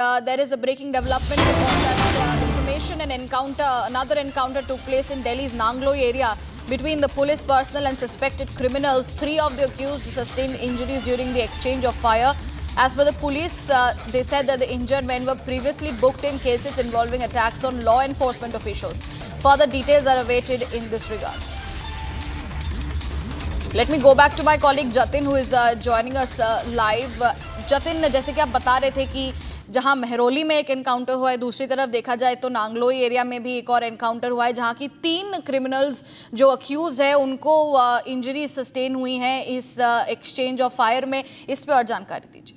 There is a breaking development report that information and another encounter took place in Delhi's Nangloi area between the police personnel and suspected criminals. 3 of the accused sustained injuries during the exchange of fire. As per the police, they said that the injured men were previously booked in cases involving attacks on law enforcement officials. Further details are awaited in this regard. Let me go back to my colleague Jatin, who is joining us live. Jatin, जैसे कि आप बता रहे थे कि जहां मेहरौली में एक एनकाउंटर हुआ है, दूसरी तरफ देखा जाए तो नांगलोई एरिया में भी एक और एनकाउंटर हुआ है, जहां की 3 क्रिमिनल्स जो अक्यूज है उनको इंजरी सस्टेन हुई है इस एक्सचेंज ऑफ फायर में. इस पर और जानकारी दीजिए.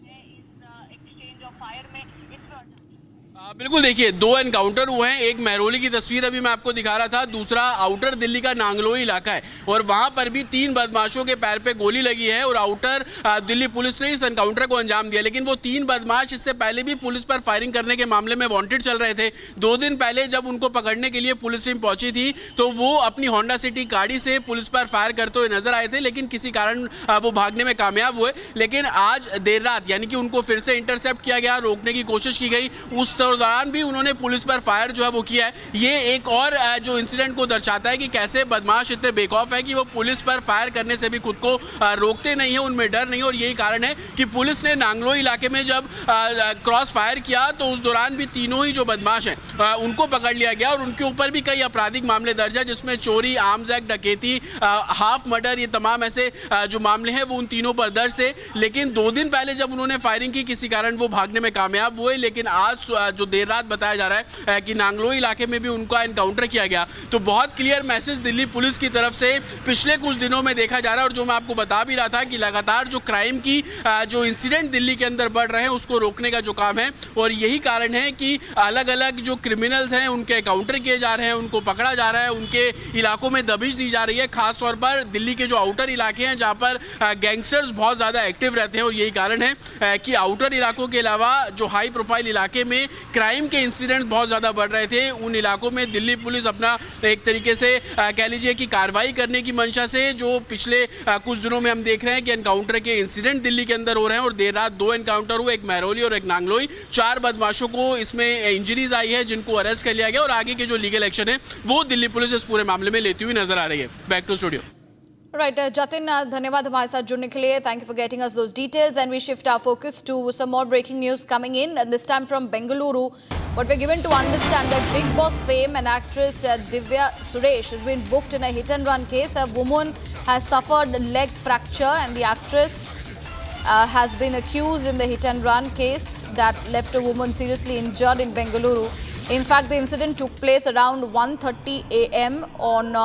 बिल्कुल, देखिए 2 एनकाउंटर हुए हैं. एक मेहरौली की तस्वीर अभी मैं आपको दिखा रहा था, दूसरा आउटर दिल्ली का नांगलोई इलाका है और वहां पर भी 3 बदमाशों के पैर पे गोली लगी है और आउटर दिल्ली पुलिस ने इस एनकाउंटर को अंजाम दिया. लेकिन वो 3 बदमाश इससे पहले भी पुलिस पर फायरिंग करने के मामले में वांटेड चल रहे थे. 2 दिन पहले जब उनको पकड़ने के लिए पुलिस टीम पहुंची थी तो वो अपनी होंडा सिटी गाड़ी से पुलिस पर फायर करते हुए नजर आए थे, लेकिन किसी कारण वो भागने में कामयाब हुए. लेकिन आज देर रात यानी कि उनको फिर से इंटरसेप्ट किया गया, रोकने की कोशिश की गई. उस दौरान भी उन्होंने पुलिस पर फायर जो है वो किया है. ये एक और जो इंसिडेंट को दर्शाता है कि कैसे बदमाश इतने बेखौफ है कि वो पुलिस पर फायर करने से भी खुद को रोकते नहीं है, उनमें डर नहीं. और यही कारण है कि पुलिस ने नांगलोई इलाके में जब क्रॉस फायर किया तो उस दौरान भी तीनों ही जो बदमाश हैं उनको पकड़ लिया गया और उनके ऊपर भी कई आपराधिक मामले दर्ज है, जिसमें चोरी, आर्म्स एक्ट, डकैती, हाफ मर्डर, ये तमाम ऐसे जो मामले हैं वो उन तीनों पर दर्ज थे. लेकिन 2 दिन पहले जब उन्होंने फायरिंग की, किसी कारण वो भागने में कामयाब हुए. लेकिन आज जो देर रात बताया जा रहा है कि नांगलोई इलाके में भी उनका एनकाउंटर किया गया. तो बहुत क्लियर मैसेज दिल्ली पुलिस की तरफ से पिछले कुछ दिनों में देखा जा रहा है. और जो मैं आपको बता भी रहा था कि लगातार जो क्राइम की जो इंसिडेंट दिल्ली के अंदर बढ़ रहे हैं उसको रोकने का जो काम है, और यही कारण है कि अलग अलग जो क्रिमिनल्स हैं उनके एनकाउंटर किए जा रहे हैं, उनको पकड़ा जा रहा है, उनके इलाकों में दबिश दी जा रही है, खासतौर पर दिल्ली के जो आउटर इलाके हैं जहाँ पर गैंगस्टर्स बहुत ज़्यादा एक्टिव रहते हैं. और यही कारण है कि आउटर इलाकों के अलावा जो हाई प्रोफाइल इलाके में क्राइम के इंसिडेंट बहुत ज़्यादा बढ़ रहे थे, उन इलाकों में दिल्ली पुलिस अपना एक तरीके से कह लीजिए कि कार्रवाई करने की मंशा से जो पिछले कुछ दिनों में हम देख रहे हैं कि एनकाउंटर के इंसिडेंट दिल्ली के अंदर हो रहे हैं. और देर रात 2 एनकाउंटर हुए, एक मेहरौली और एक नांगलोई. 4 बदमाशों को इसमें इंजरीज आई है जिनको अरेस्ट कर लिया गया और आगे के जो लीगल एक्शन है वो दिल्ली पुलिस इस पूरे मामले में लेती हुई नजर आ रही है. Back to studio. Right, Jatin, धन्यवाद हमारे साथ जुड़ने के लिए. Thank you for getting us those details, and we shift our focus to some more breaking news coming in, and this time from Bengaluru. What we're given to understand that Big Boss fame and actress Divya Suresh has been booked in a hit-and-run case. A woman has suffered a leg fracture, and the actress has been accused in the hit-and-run case that left a woman seriously injured in Bengaluru. In fact, the incident took place around 1:30 a.m. on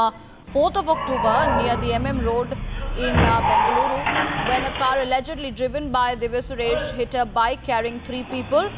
4th of October near the MM Road in Bengaluru, when a car allegedly driven by Divya Suresh hit a bike carrying 3 people.